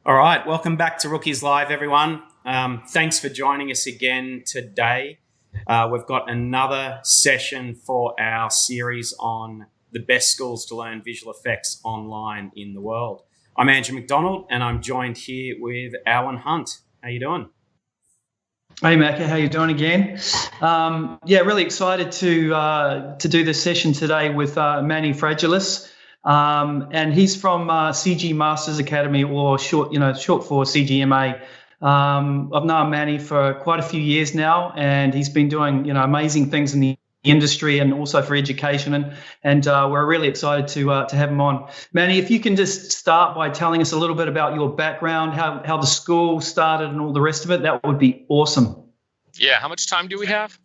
All right, welcome back to Rookies Live, everyone. Thanks for joining us again today. We've got another session for our series on the best schools to learn visual effects online in the world. I'm Andrew McDonald, and I'm joined here with Alan Hunt. How you doing? Hey, Macca, how you doing again? Really excited to do this session today with Manny Fragilis. And he's from CG Masters Academy, or short for CGMA. I've known Manny for quite a few years now, and he's been doing amazing things in the industry and also for education, and we're really excited to have him on. Manny, if you can just start by telling us a little bit about your background, how the school started, and all the rest of it, that would be awesome. Yeah, how much time do we have?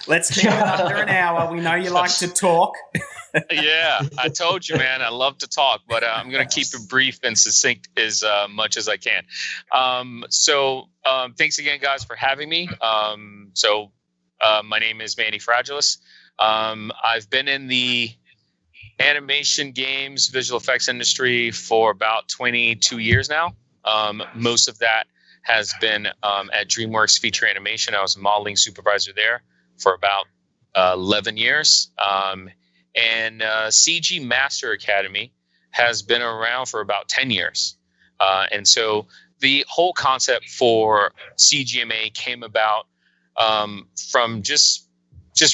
Let's keep it under an hour. We know you like to talk. Yeah, I told you, man, I love to talk, but I'm going to keep it brief and succinct as much as I can. Thanks again, guys, for having me. My name is Manny Fragilis. I've been in the animation, games, visual effects industry for about 22 years now. Most of that has been at DreamWorks Feature Animation. I was a modeling supervisor there for about 11 years. And CG Master Academy has been around for about 10 years. And so the whole concept for CGMA came about from just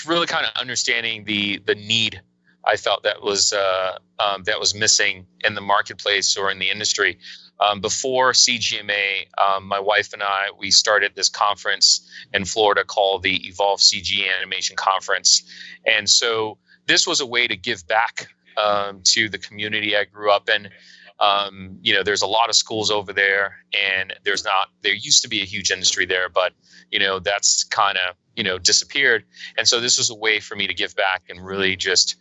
really kind of understanding the need I felt that was missing in the marketplace or in the industry. Before CGMA, my wife and I, we started this conference in Florida called the Evolve CG Animation Conference. And so this was a way to give back to the community I grew up in. There's a lot of schools over there, and there used to be a huge industry there, but that's kind of disappeared. And so this was a way for me to give back and really just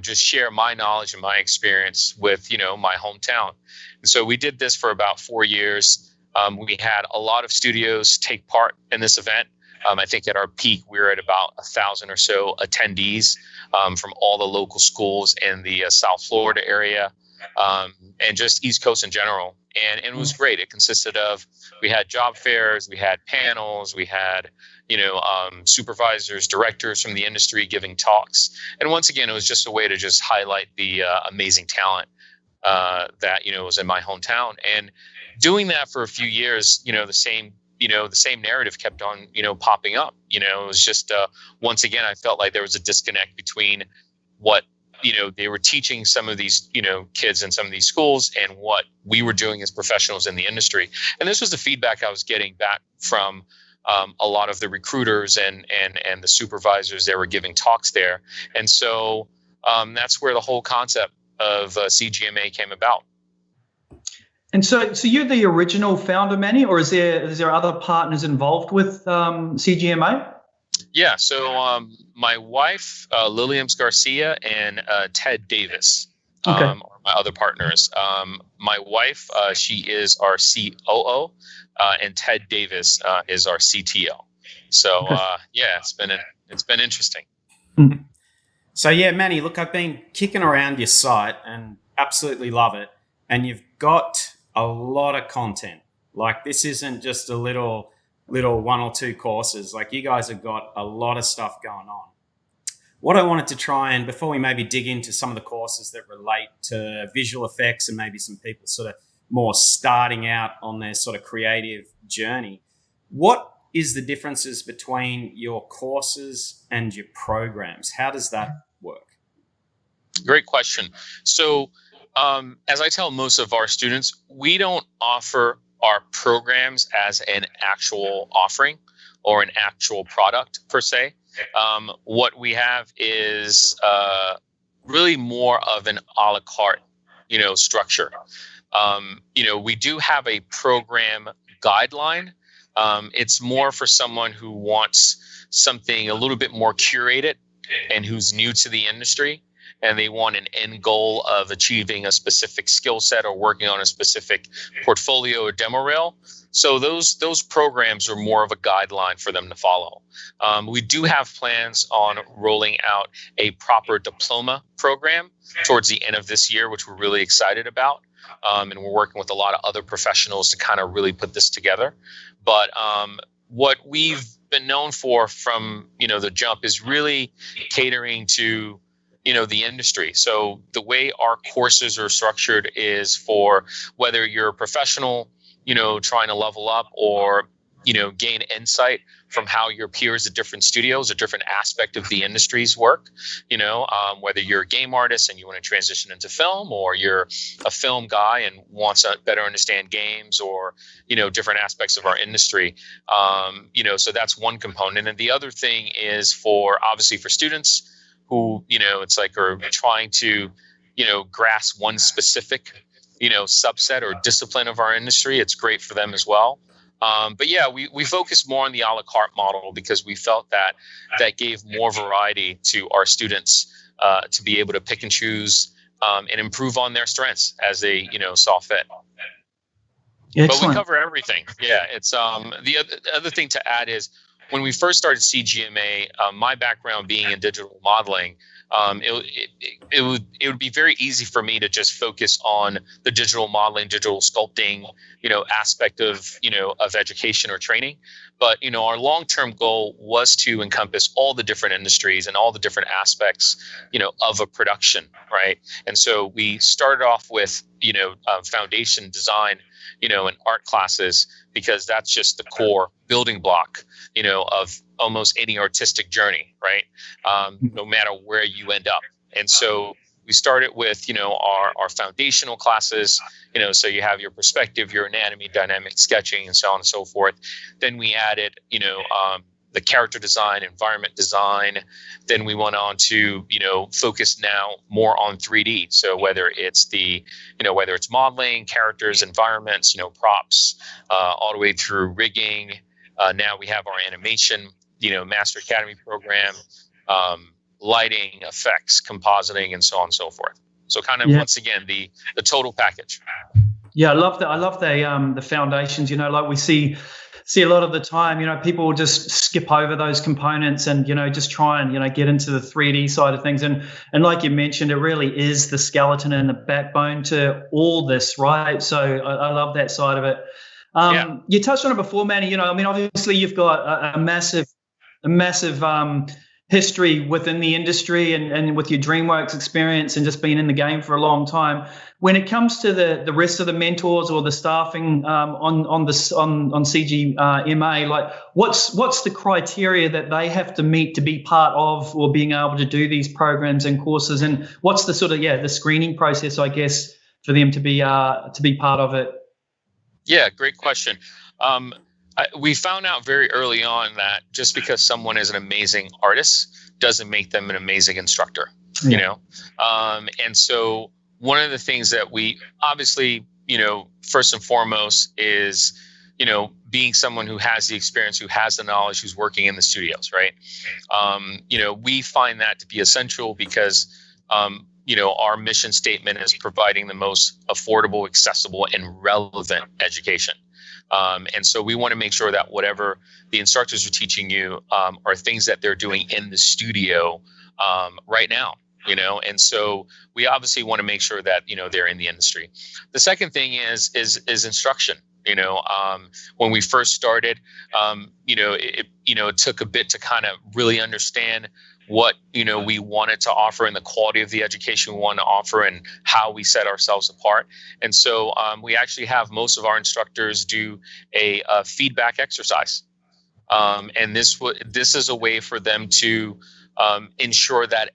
just share my knowledge and my experience with my hometown. And so we did this for about 4 years. We had a lot of studios take part in this event. I think at our peak, we were at about 1,000 or so attendees from all the local schools in the South Florida area, and just East Coast in general. And it was great. It consisted of, we had job fairs, we had panels, we had, supervisors, directors from the industry giving talks. And once again, it was just a way to just highlight the amazing talent that, was in my hometown. And doing that for a few years, the same narrative kept on, popping up. It was just, once again, I felt like there was a disconnect between what, they were teaching some of these, kids in some of these schools and what we were doing as professionals in the industry. And this was the feedback I was getting back from a lot of the recruiters and the supervisors that were giving talks there. And so that's where the whole concept of CGMA came about. And so you're the original founder, Manny, or is there other partners involved with CGMA? Yeah, so my wife, Liliams Garcia, and Ted Davis are my other partners. My wife, she is our COO, and Ted Davis is our CTO. So it's been interesting. So yeah, Manny, look, I've been kicking around your site and absolutely love it. And you've got a lot of content. Like, this isn't just a little 1 or 2 courses. Like, you guys have got a lot of stuff going on. What I wanted to try, and before we maybe dig into some of the courses that relate to visual effects and maybe some people sort of more starting out on their sort of creative journey, what is the differences between your courses and your programs? How does that work? Great question. So as I tell most of our students, we don't offer our programs as an actual offering or an actual product per se. What we have is really more of an a la carte, structure. We do have a program guideline. It's more for someone who wants something a little bit more curated and who's new to the industry, and they want an end goal of achieving a specific skill set or working on a specific portfolio or demo reel. So those programs are more of a guideline for them to follow. We do have plans on rolling out a proper diploma program towards the end of this year, which we're really excited about. and we're working with a lot of other professionals to kind of really put this together. But what we've been known for from, the jump is really catering to, the industry. So the way our courses are structured is for whether you're a professional, trying to level up, or, gain insight from how your peers at different studios, a different aspect of the industries work, whether you're a game artist and you want to transition into film, or you're a film guy and wants to better understand games, or, different aspects of our industry. So that's one component. And the other thing is obviously for students who, it's like are trying to, grasp one specific, subset or discipline of our industry. It's great for them as well. But yeah, we focus more on the a la carte model because we felt that gave more variety to our students to be able to pick and choose and improve on their strengths as they, saw fit. Excellent. But we cover everything. Yeah, it's the other thing to add is when we first started CGMA, my background being in digital modeling, it would be very easy for me to just focus on the digital modeling, digital sculpting, aspect of education or training. But, our long-term goal was to encompass all the different industries and all the different aspects, of a production, right? And so we started off with, foundation design, and art classes, because that's just the core building block, of almost any artistic journey, right? No matter where you end up. And so we started with, our foundational classes, so you have your perspective, your anatomy, dynamic sketching, and so on and so forth. Then we added, the character design, environment design. Then we went on to, focus now more on 3D. So whether it's whether it's modeling, characters, environments, props, all the way through rigging. Now we have our animation, Master Academy program, lighting, effects, compositing, and so on and so forth. So kind of once again, the total package. Yeah, I love that. I love the foundations. Like we see a lot of the time, people will just skip over those components and, just try and, get into the 3D side of things. And like you mentioned, it really is the skeleton and the backbone to all this, right? So I love that side of it. You touched on it before, Manny. Obviously you've got a massive history within the industry and with your DreamWorks experience and just being in the game for a long time. When it comes to the rest of the mentors or the staffing on CGMA, like what's the criteria that they have to meet to be part of or being able to do these programs and courses, and what's the sort of the screening process, I guess, for them to be part of it? Yeah, great question. We found out very early on that just because someone is an amazing artist doesn't make them an amazing instructor, and so one of the things that we obviously, first and foremost is, being someone who has the experience, who has the knowledge, who's working in the studios, right? We find that to be essential because, our mission statement is providing the most affordable, accessible, and relevant education. And so we want to make sure that whatever the instructors are teaching you are things that they're doing in the studio right now, and so we obviously want to make sure that, they're in the industry. The second thing is instruction. When we first started, it took a bit to kind of really understand what, we wanted to offer and the quality of the education we want to offer and how we set ourselves apart. And so we actually have most of our instructors do a feedback exercise. And this is a way for them to ensure that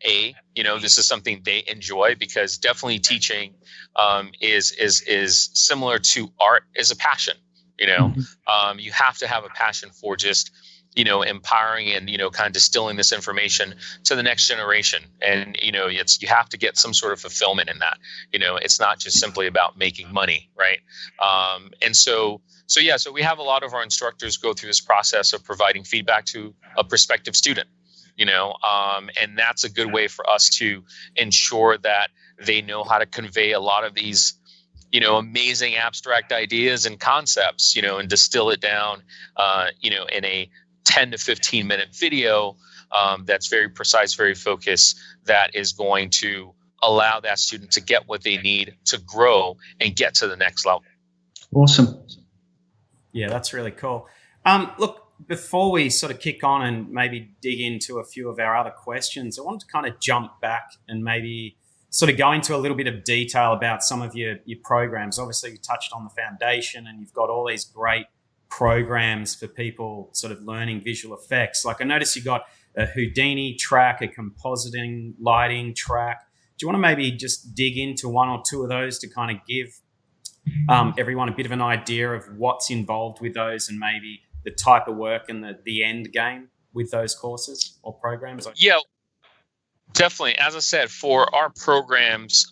this is something they enjoy, because definitely teaching is similar to art, is a passion. You have to have a passion for just empowering and kind of distilling this information to the next generation, and you have to get some sort of fulfillment in that. It's not just simply about making money, right? So we have a lot of our instructors go through this process of providing feedback to a prospective student. And that's a good way for us to ensure that they know how to convey a lot of these, amazing abstract ideas and concepts, and distill it down, in a 10 to 15 minute video that's very precise, very focused, that is going to allow that student to get what they need to grow and get to the next level. Awesome. Yeah, that's really cool. Look, before we sort of kick on and maybe dig into a few of our other questions, I wanted to kind of jump back and maybe sort of go into a little bit of detail about some of your programs. Obviously, you touched on the foundation, and you've got all these great programs for people sort of learning visual effects. Like I noticed you got a Houdini track, a compositing lighting track. Do you want to maybe just dig into one or two of those to kind of give everyone a bit of an idea of what's involved with those and maybe the type of work and the end game with those courses or programs? Yeah, definitely. As I said, for our programs,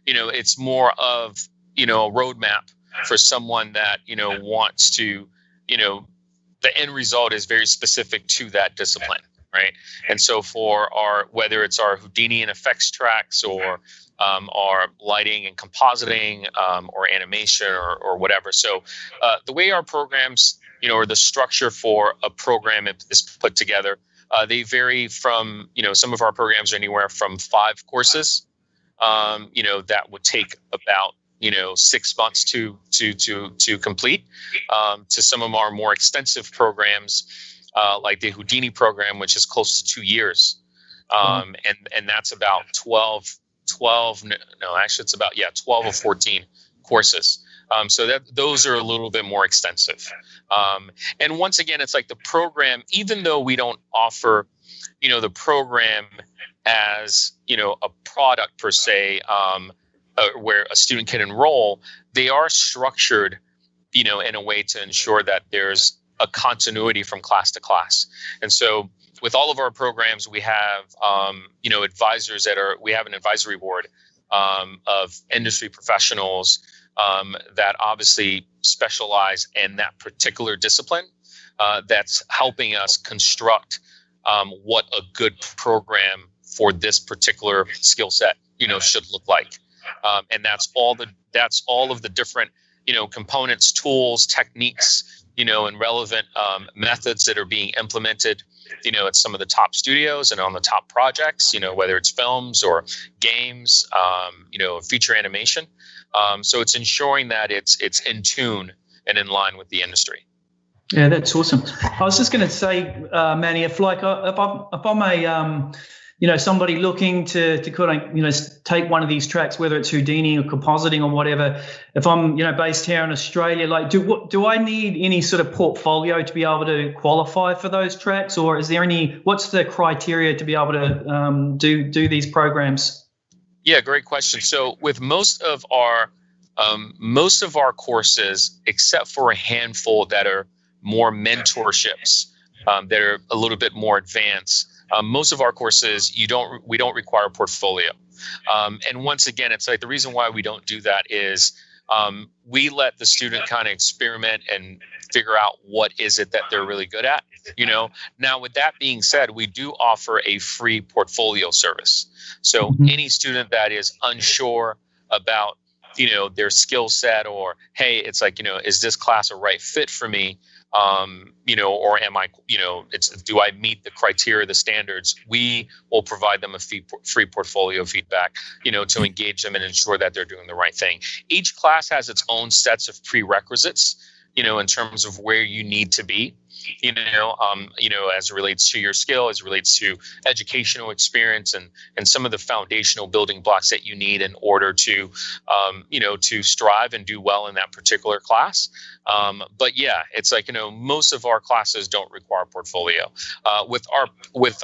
it's more of, a roadmap for someone that, wants to, the end result is very specific to that discipline, right? And so for whether it's our Houdini and effects tracks or our lighting and compositing or animation or whatever. So the way our programs, or the structure for a program is put together, they vary from, some of our programs are anywhere from 5 courses, that would take about 6 months to complete, to some of our more extensive programs, like the Houdini program, which is close to 2 years. And that's about 12 or 14 courses. So those are a little bit more extensive. And once again, it's like the program, even though we don't offer, the program as, a product per se, where a student can enroll, they are structured, in a way to ensure that there's a continuity from class to class. And so with all of our programs, we have, advisors we have an advisory board of industry professionals that obviously specialize in that particular discipline, that's helping us construct what a good program for this particular skill set, should look like. And that's all of the different, components, tools, techniques, and relevant methods that are being implemented, at some of the top studios and on the top projects, whether it's films or games, feature animation. So it's ensuring that it's in tune and in line with the industry. Yeah, that's awesome. I was just going to say, Manny, if I'm a somebody looking to kind of take one of these tracks, whether it's Houdini or compositing or whatever, if I'm based here in Australia, like do I need any sort of portfolio to be able to qualify for those tracks, or is there what's the criteria to be able to do these programs? Yeah, great question. So with most of our courses, except for a handful that are more mentorships, that are a little bit more advanced, most of our courses, we don't require a portfolio. And once again, it's like the reason why we don't do that is we let the student kind of experiment and figure out what is it that they're really good at. Now, with that being said, we do offer a free portfolio service. So any student that is unsure about, their skill set, or, hey, it's like, is this class a right fit for me? Or am I, do I meet the criteria, the standards? We will provide them a free portfolio feedback, to engage them and ensure that they're doing the right thing. Each class has its own sets of prerequisites, in terms of where you need to be, as it relates to your skill, as it relates to educational experience and some of the foundational building blocks that you need in order to, to strive and do well in that particular class. But yeah, it's like, most of our classes don't require portfolio. With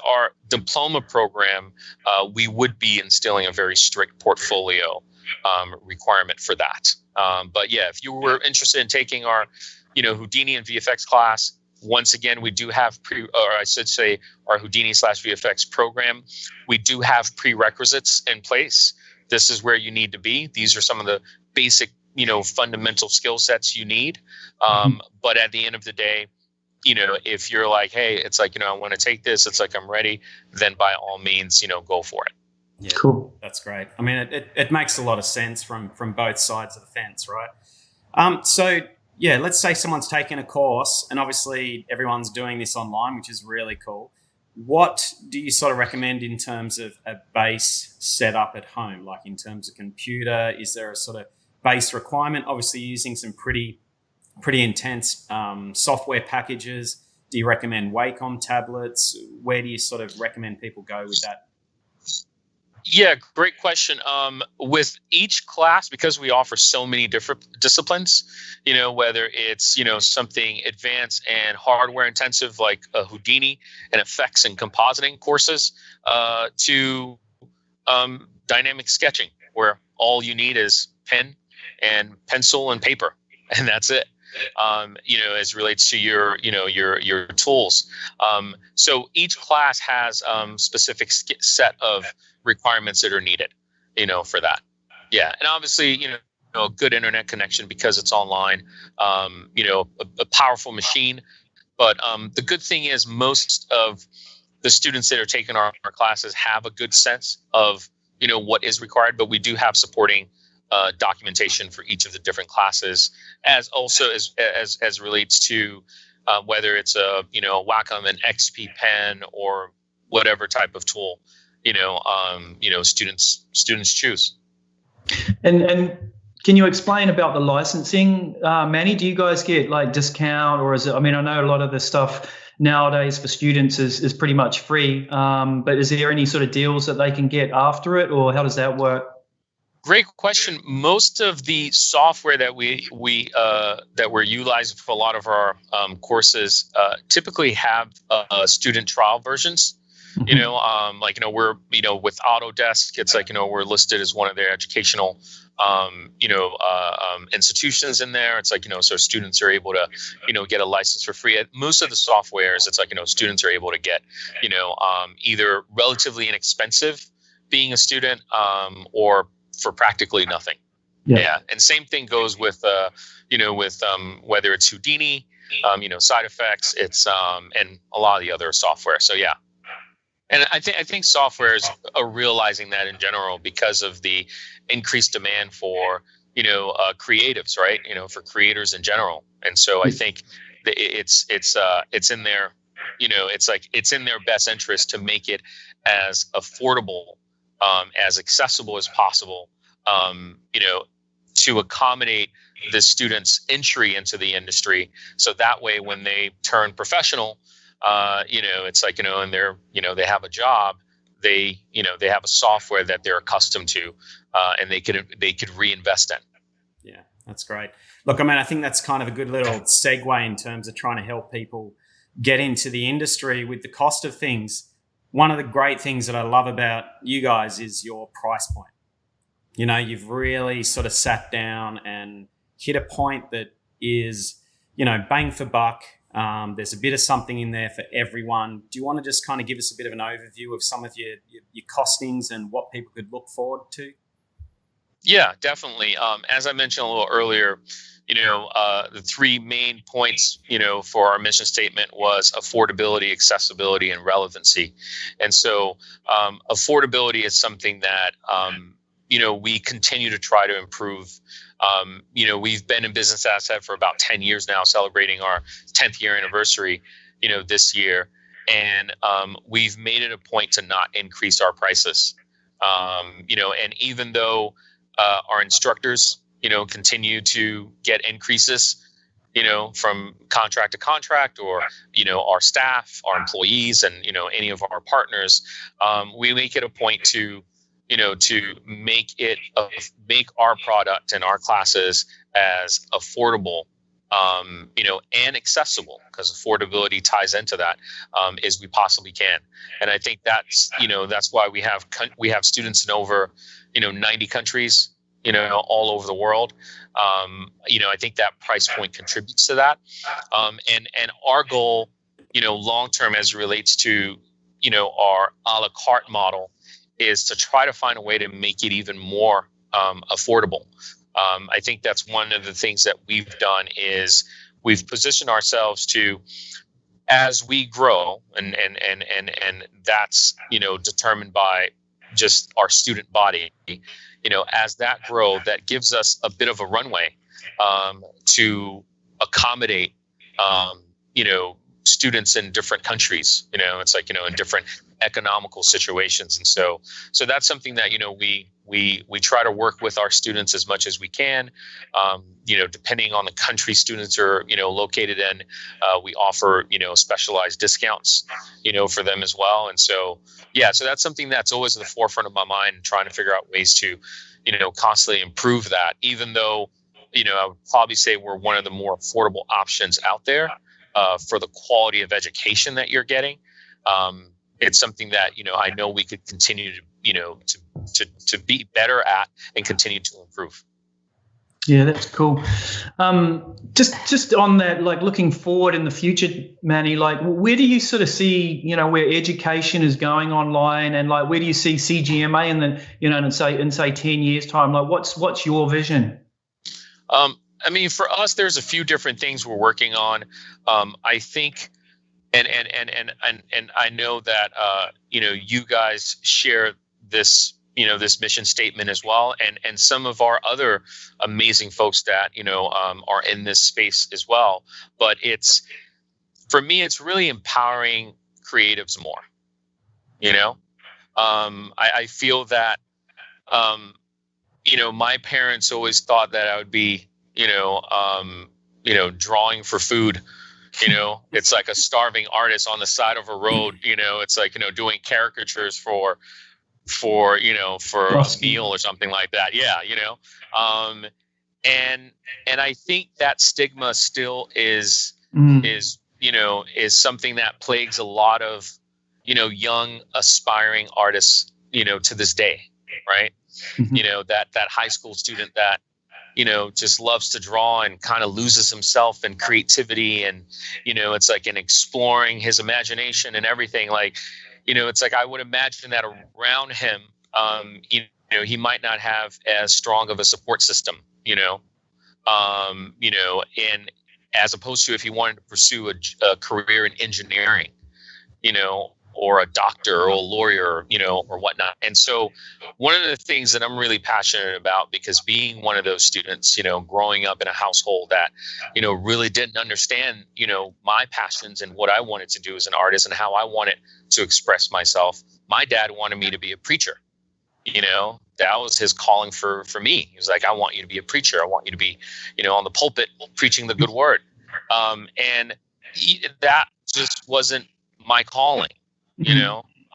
our diploma program, we would be instilling a very strict portfolio requirement for that. But yeah, if you were interested in taking our, Houdini and VFX class, once again, we do have our Houdini/VFX program. We do have prerequisites in place. This is where you need to be. These are some of the basic, fundamental skill sets you need. But at the end of the day, if you're like, hey, it's like, I want to take this, it's like, I'm ready, then by all means, go for it. Yeah, cool. That's great. I mean, it makes a lot of sense from both sides of the fence, right? So yeah, let's say someone's taking a course, and obviously everyone's doing this online, which is really cool. what do you sort of recommend in terms of a base setup at home? Like in terms of computer, is there a sort of base requirement? Obviously, using some pretty intense software packages. Do you recommend Wacom tablets? Where do you sort of recommend people go with that? Yeah, great question. With each class, because we offer so many different disciplines, whether it's, something advanced and hardware intensive like Houdini and effects and compositing courses, to dynamic sketching, where all you need is pen and pencil and paper, and that's it. As relates to your tools. So each class has specific set of requirements that are needed, for that. Yeah, and obviously, a good internet connection because it's online. A powerful machine. But the good thing is most of the students that are taking our classes have a good sense of what is required. But we do have supporting documentation for each of the different classes, as relates to whether it's a Wacom, an XP pen, or whatever type of tool students choose. And can you explain about the licensing, Manny? Do you guys get like discount, or is it? I mean, I know a lot of the stuff nowadays for students is pretty much free, but is there any sort of deals that they can get after it, or how does that work? Great question. Most of the software that we're utilizing for a lot of our courses typically have student trial versions. We're with Autodesk, it's like we're listed as one of their educational institutions in there. It's like so students are able to get a license for free. Most of the softwares, it's like students are able to get either relatively inexpensive being a student or for practically nothing. Yeah. And same thing goes with whether it's Houdini, side effects, it's and a lot of the other software. So yeah. And I think softwares are realizing that in general because of the increased demand for creatives, right? For creators in general. And so I think that it's in their it's in their best interest to make it as affordable, as accessible as possible, to accommodate the students' entry into the industry. So that way, when they turn professional, it's like, and they're, they have a job, they have a software that they're accustomed to, and they could reinvest in. Yeah, that's great. Look, I mean, I think that's kind of a good little segue in terms of trying to help people get into the industry with the cost of things. One of the great things that I love about you guys is your price point. You've really sort of sat down and hit a point that is, bang for buck. There's a bit of something in there for everyone. Do you want to just kind of give us a bit of an overview of some of your costings and what people could look forward to? Yeah, definitely. As I mentioned a little earlier, the three main points, for our mission statement was affordability, accessibility, and relevancy. And so affordability is something that, we continue to try to improve. We've been in business, as I said, for about 10 years now, celebrating our 10th year anniversary, this year. And we've made it a point to not increase our prices. And even though our instructors, continue to get increases, from contract to contract, or, our staff, our employees, and, any of our partners, we make it a point to make our product and our classes as affordable, and accessible, because affordability ties into that, as we possibly can. And I think that's why we have students in over, 90 countries, all over the world. I think that price point contributes to that. And our goal, long term, as it relates to, our a la carte model, is to try to find a way to make it even more affordable. I think that's one of the things that we've done is we've positioned ourselves to, as we grow, and that's determined by just our student body. As that grow, that gives us a bit of a runway to accommodate students in different countries. It's like, in different economical situations. And so that's something that, we try to work with our students as much as we can. Depending on the country students are, located in, we offer, specialized discounts, for them as well. And so, so that's something that's always at the forefront of my mind, trying to figure out ways to, constantly improve that, even though, I would probably say we're one of the more affordable options out there for the quality of education that you're getting. It's something that, I know we could continue to, to be better at and continue to improve. Yeah, that's cool. Just on that, like looking forward in the future, Manny, like where do you sort of see, where education is going online, and like where do you see CGMA in the, in say 10 years time? Like what's your vision? I mean, for us, there's a few different things we're working on. I think, and I know that you guys share this, this mission statement as well, and some of our other amazing folks that are in this space as well. But for me, it's really empowering creatives more. I feel that my parents always thought that I would be drawing for food. It's like a starving artist on the side of a road. It's like doing caricatures for a meal or something like that. And I think that stigma still is something that plagues a lot of young aspiring artists to this day, right? Mm-hmm. That high school student that just loves to draw and kind of loses himself in creativity, and it's like in exploring his imagination and everything. Like it's like I would imagine that around him, he might not have as strong of a support system, and as opposed to if he wanted to pursue a career in engineering, or a doctor or a lawyer, or whatnot. And so one of the things that I'm really passionate about, because being one of those students, growing up in a household that, really didn't understand, my passions and what I wanted to do as an artist and how I wanted to express myself. My dad wanted me to be a preacher. That was his calling for me. He was like, I want you to be a preacher. I want you to be, on the pulpit preaching the good word. And that just wasn't my calling.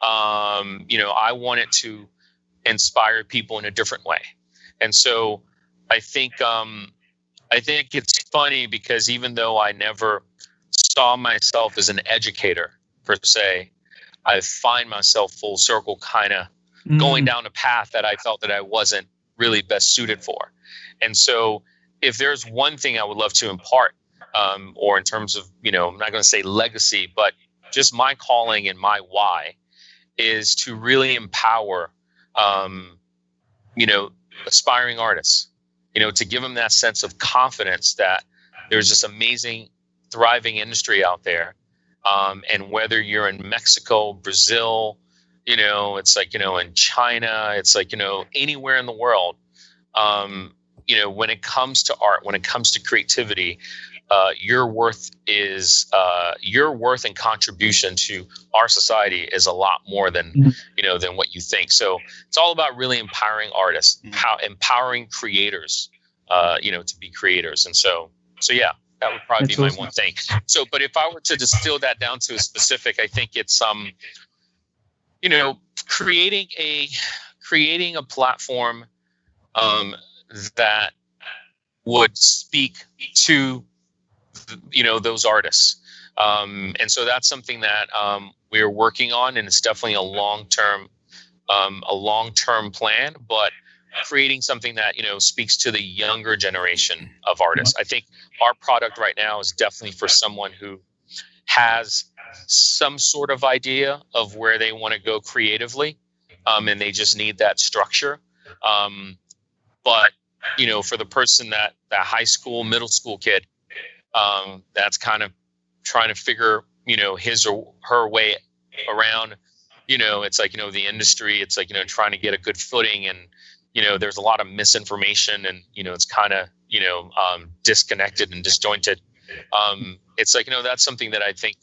I wanted to inspire people in a different way. And so I think it's funny because even though I never saw myself as an educator per se, I find myself full circle kind of going down a path that I felt that I wasn't really best suited for. And so if there's one thing I would love to impart, or in terms of, I'm not going to say legacy, but just my calling and my why is to really empower, aspiring artists, to give them that sense of confidence that there's this amazing, thriving industry out there. And whether you're in Mexico, Brazil, it's like, in China, it's like, anywhere in the world, when it comes to art, when it comes to creativity, your worth and contribution to our society is a lot more than than what you think. So it's all about really empowering artists, empowering creators, to be creators. And so yeah, that would probably be my one thing. So, but if I were to distill that down to a specific, I think it's creating a platform that would speak to those artists, and so that's something that we're working on, and it's definitely a long-term plan, but creating something that speaks to the younger generation of artists. I think our product right now is definitely for someone who has some sort of idea of where they want to go creatively, and they just need that structure, but for the person that high school, middle school kid that's kind of trying to figure, his or her way around, it's like, the industry, it's like, trying to get a good footing, and, there's a lot of misinformation, and, it's kind of, disconnected and disjointed. it's like, that's something that I think,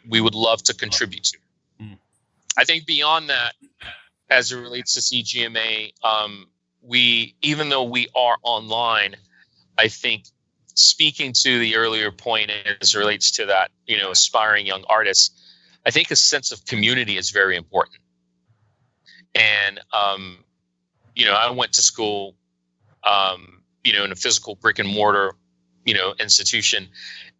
we would love to contribute to. I think beyond that, as it relates to CGMA, even though we are online, I think speaking to the earlier point as it relates to that, aspiring young artists, I think a sense of community is very important. And, I went to school, in a physical brick and mortar, institution.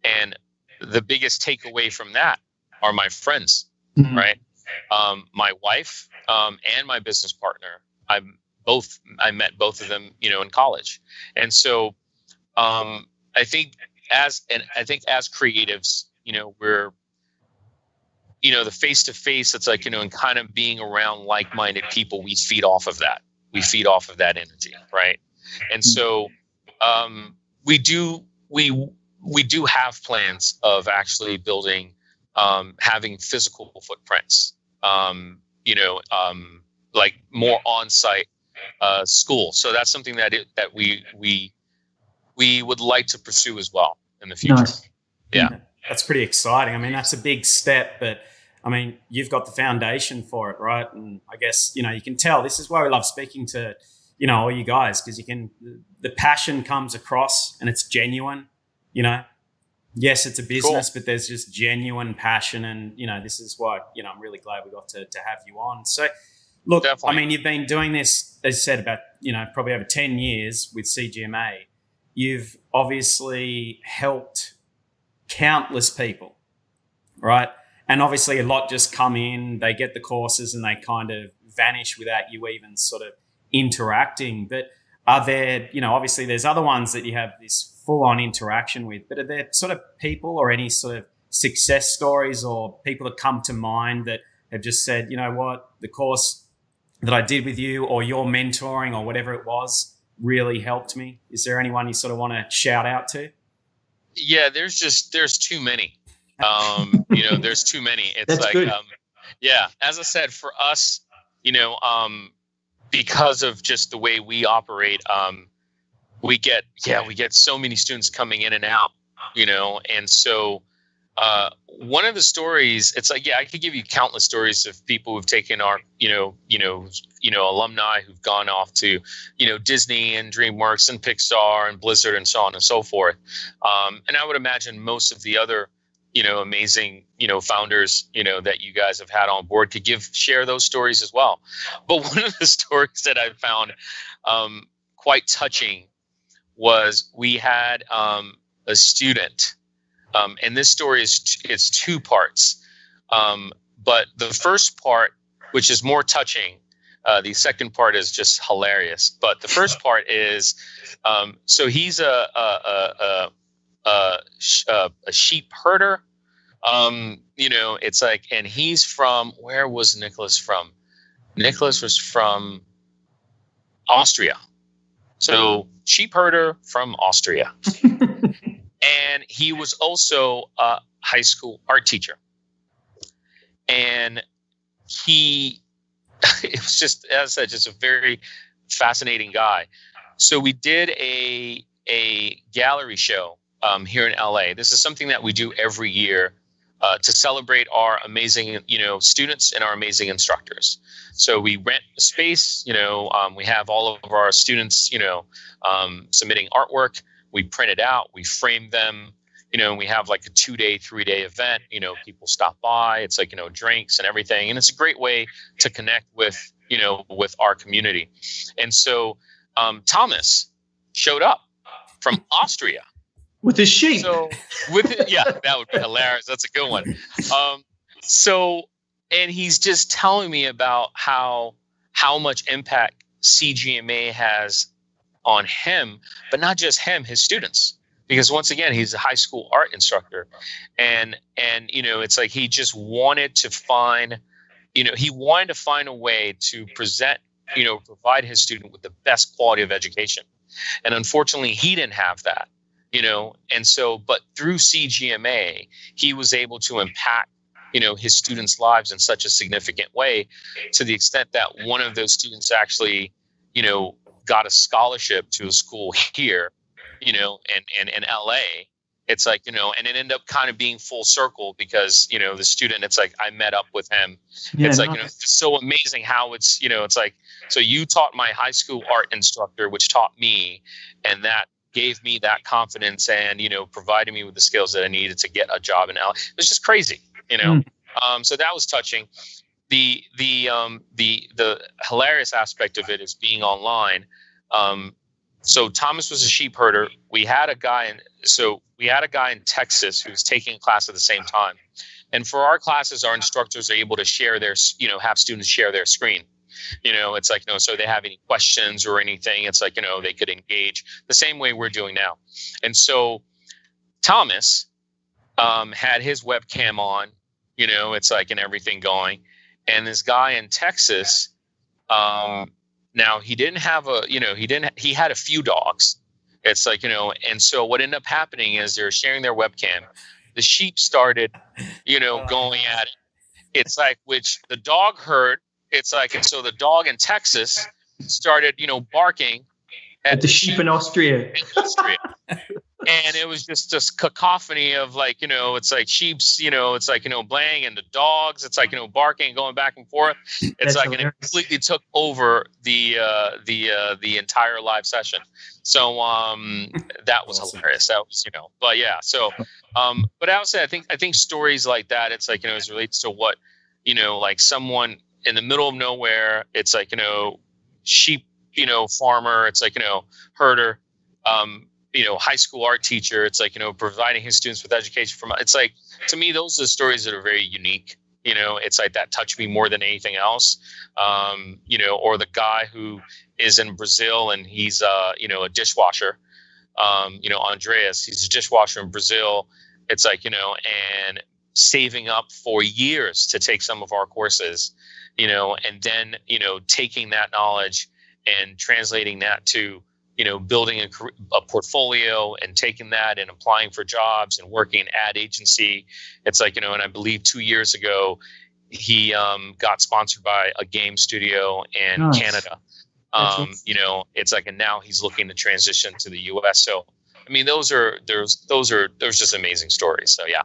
And the biggest takeaway from that are my friends, right? My wife, and my business partner. I met both of them, in college. And so, I think as creatives, we're, the face-to-face, it's like, and kind of being around like-minded people, we feed off of that. We feed off of that energy, right? And so we do have plans of actually building, having physical footprints, like more on-site school. So that's something that we would like to pursue as well in the future. Nice. Yeah. That's pretty exciting. I mean, that's a big step, but I mean, you've got the foundation for it, right? And I guess, you can tell this is why we love speaking to, all you guys, because the passion comes across and it's genuine, Yes, it's a business, cool. But there's just genuine passion. And, this is why, I'm really glad we got to have you on. So, look, definitely. I mean, you've been doing this, as you said, about, probably over 10 years with CGMA. You've obviously helped countless people, right? And obviously a lot just come in, they get the courses and they kind of vanish without you even sort of interacting. But are there, obviously there's other ones that you have this full-on interaction with, but are there sort of people or any sort of success stories or people that come to mind that have just said, you know what, the course that I did with you or your mentoring or whatever it was really helped me? Is there anyone you sort of want to shout out to? Yeah, there's too many. There's too many. It's That's like, good. Yeah, as I said, for us, because of just the way we operate, we get so many students coming in and out, and so one of the stories, it's like, I could give you countless stories of people who've taken our, alumni who've gone off to, Disney and DreamWorks and Pixar and Blizzard and so on and so forth. And I would imagine most of the other, amazing, founders, that you guys have had on board could share those stories as well. But one of the stories that I found quite touching was we had a student. And this story is two parts. But the first part, which is more touching, the second part is just hilarious. But the first part is, so he's a sheep herder. It's like, and he's from, where was Nicholas from? Nicholas was from Austria. So sheep herder from Austria. And he was also a high school art teacher. And it was just, as I said, just a very fascinating guy. So we did a gallery show here in LA. This is something that we do every year to celebrate our amazing, students and our amazing instructors. So we rent a space, we have all of our students, submitting artwork. We print it out, we frame them, and we have like a 2-day, 3-day event. People stop by. It's like, drinks and everything. And it's a great way to connect with, with our community. And so Thomas showed up from Austria. With his sheep. So that would be hilarious. That's a good one. And he's just telling me about how much impact CGMA has on him, but not just him, his students. Because once again, he's a high school art instructor. And it's like he just wanted to find, a way to present, provide his student with the best quality of education. And unfortunately, he didn't have that. And so, but through CGMA, he was able to impact, his students' lives in such a significant way, to the extent that one of those students actually, got a scholarship to a school here, in LA. It's like, and it ended up kind of being full circle because, the student, it's like I met up with him. Yeah, it's like, nice. it's just so amazing how it's, it's like, so you taught my high school art instructor, which taught me, and that gave me that confidence and, provided me with the skills that I needed to get a job in LA. It was just crazy, so that was touching. The hilarious aspect of it is being online. So Thomas was a sheep herder. We had a guy in Texas who was taking a class at the same time. And for our classes, our instructors are able to share their, have students share their screen. It's like, so they have any questions or anything. It's like, they could engage the same way we're doing now. And so Thomas had his webcam on, it's like, and everything going. And this guy in Texas, now he didn't have he had a few dogs. It's like, and so what ended up happening is they're sharing their webcam. The sheep started, going at it. It's like, which the dog heard. It's like, and so the dog in Texas started, barking at the sheep in Austria. And it was just this cacophony of like, it's like sheep's, it's like, blaying, and the dogs, it's like, barking and going back and forth. It's That's like, hilarious. and it completely took over the entire live session. So that was Awesome. hilarious. That was, but yeah. So, but I would say, I think stories like that, it's like, as it relates to what, like someone in the middle of nowhere, it's like, sheep, farmer, it's like, herder, high school art teacher, it's like, providing his students with education from, it's like, to me, those are the stories that are very unique. It's like that touch me more than anything else. Or the guy who is in Brazil and he's, a dishwasher, Andreas, he's a dishwasher in Brazil. It's like, and saving up for years to take some of our courses, and then, taking that knowledge and translating that to, building a portfolio and taking that and applying for jobs and working in ad agency. It's like, and I believe 2 years ago, he got sponsored by a game studio in Nice. Canada. Awesome. It's like, and now he's looking to transition to the US. So, I mean, there's just amazing stories. So, yeah.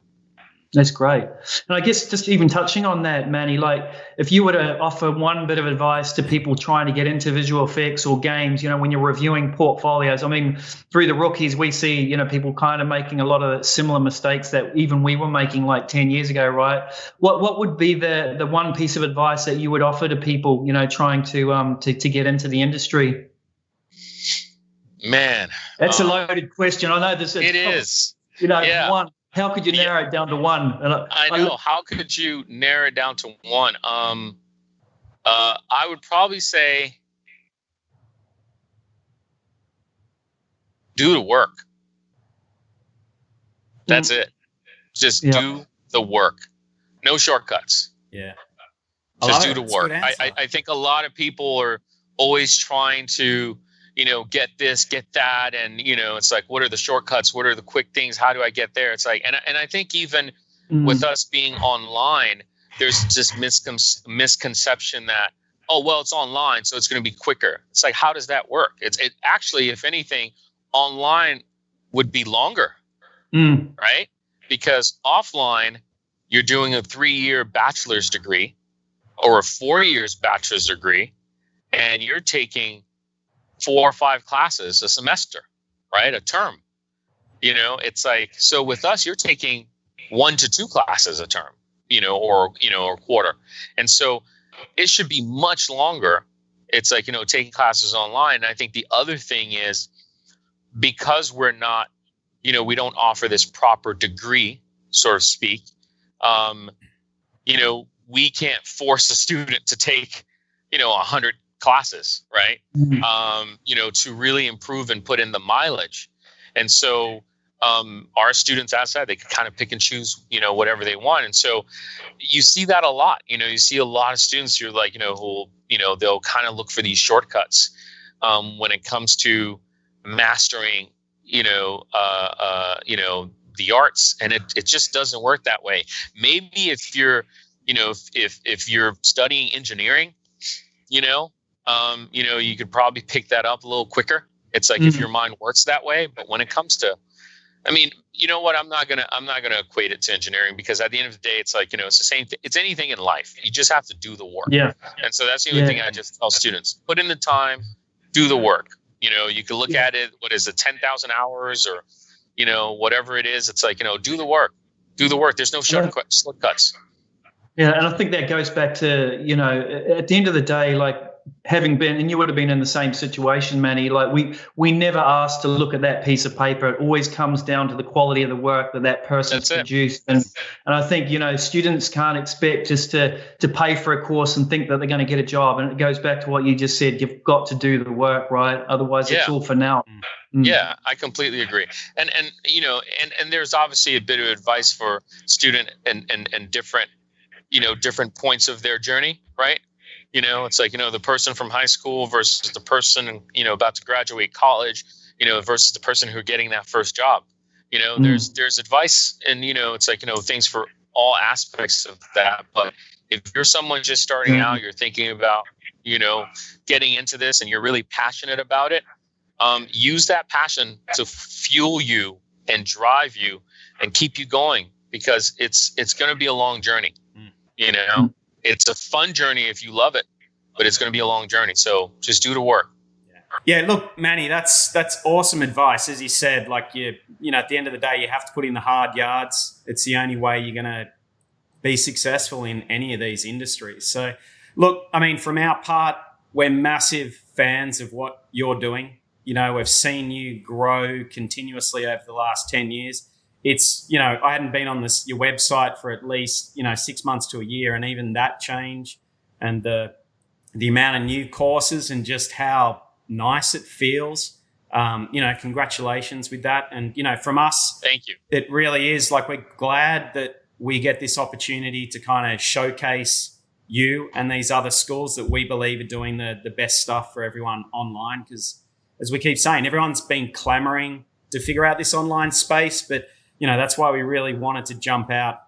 That's great. And I guess just even touching on that, Manny, like if you were to offer one bit of advice to people trying to get into visual effects or games, when you're reviewing portfolios, I mean, through the rookies, we see, people kind of making a lot of similar mistakes that even we were making like 10 years ago, right? What would be the one piece of advice that you would offer to people, trying to get into the industry? Man, that's a loaded question. I know this. It is. Yeah. One. How could you narrow it down to one? I know. How could you narrow it down to one? I would probably say do the work. That's it. Just do the work. No shortcuts. Yeah. Just do the work. I think a lot of people are always trying to, get this, get that. And, it's like, what are the shortcuts? What are the quick things? How do I get there? It's like, and I think even with us being online, there's this misconception that, oh, well, it's online, so it's going to be quicker. It's like, how does that work? It actually, if anything, online would be longer, right? Because offline, you're doing a 3-year bachelor's degree or a 4 years bachelor's degree, and you're taking 4 or 5 classes a semester, right? A term, it's like, so with us, you're taking 1 to 2 classes a term, or a quarter. And so it should be much longer. It's like, taking classes online. And I think the other thing is because we're not, we don't offer this proper degree, so to speak. We can't force a student to take, 100 classes, right? To really improve and put in the mileage. And so our students outside, they can kind of pick and choose, whatever they want. And so you see that a lot. You see a lot of students who are like, who, they'll kind of look for these shortcuts when it comes to mastering, the arts. And it just doesn't work that way. Maybe if you're, if you're studying engineering, you could probably pick that up a little quicker. It's like if your mind works that way, but when it comes to, I mean, you know what? I'm not gonna equate it to engineering, because at the end of the day, it's like, it's the same thing. It's anything in life. You just have to do the work. Yeah. And so that's the only thing I just tell students: put in the time, do the work. You can look at it. What is it? 10,000 hours, or whatever it is. It's like, do the work. Do the work. There's no shortcuts. Yeah, and I think that goes back to, at the end of the day, like having been, and you would have been in the same situation, Manny, like we never asked to look at that piece of paper. It always comes down to the quality of the work that person's produced. And I think, students can't expect just to pay for a course and think that they're going to get a job. And it goes back to what you just said. You've got to do the work, right? Otherwise, it's all for now. Yeah, I completely agree. And there's obviously a bit of advice for student and different, different points of their journey, right? It's like, the person from high school versus the person, about to graduate college, versus the person who are getting that first job. There's advice, and, it's like, things for all aspects of that. But if you're someone just starting out, you're thinking about, getting into this, and you're really passionate about it, use that passion to fuel you and drive you and keep you going, because it's going to be a long journey. It's a fun journey if you love it, but it's going to be a long journey. So just do the work. Yeah, look, Manny, that's awesome advice. As you said, like at the end of the day, you have to put in the hard yards. It's the only way you're going to be successful in any of these industries. So, look, I mean, from our part, we're massive fans of what you're doing. We've seen you grow continuously over the last 10 years. It's, I hadn't been on your website for at least, 6 months to a year, and even that change, and the amount of new courses and just how nice it feels. Congratulations with that. And, from us, thank you. It really is like, we're glad that we get this opportunity to kind of showcase you and these other schools that we believe are doing the best stuff for everyone online. Because as we keep saying, everyone's been clamoring to figure out this online space, but that's why we really wanted to jump out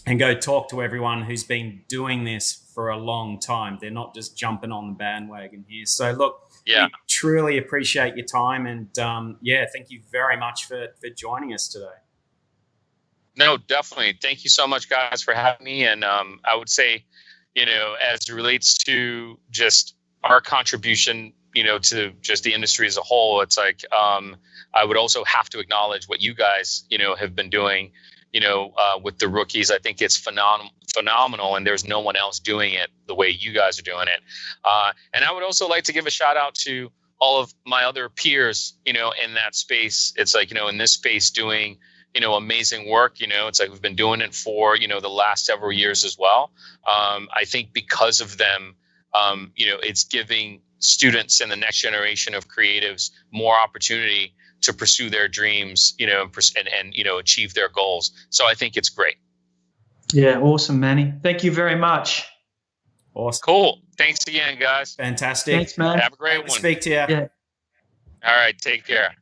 and go talk to everyone who's been doing this for a long time. They're not just jumping on the bandwagon here. So, look, we truly appreciate your time. And, thank you very much for joining us today. No, definitely. Thank you so much, guys, for having me. And I would say, as it relates to just our contribution, to just the industry as a whole, it's like I would also have to acknowledge what you guys, have been doing, with the rookies. I think it's phenomenal, and there's no one else doing it the way you guys are doing it. And I would also like to give a shout out to all of my other peers, in that space. It's like, in this space doing, amazing work. It's like we've been doing it for, the last several years as well. I think because of them, it's giving students and the next generation of creatives more opportunity to pursue their dreams, and achieve their goals. So I think it's great. Yeah, awesome, Manny. Thank you very much. Awesome. Cool. Thanks again, guys. Fantastic. Thanks, man. Have a great one. Speak to you. Yeah. All right. Take care.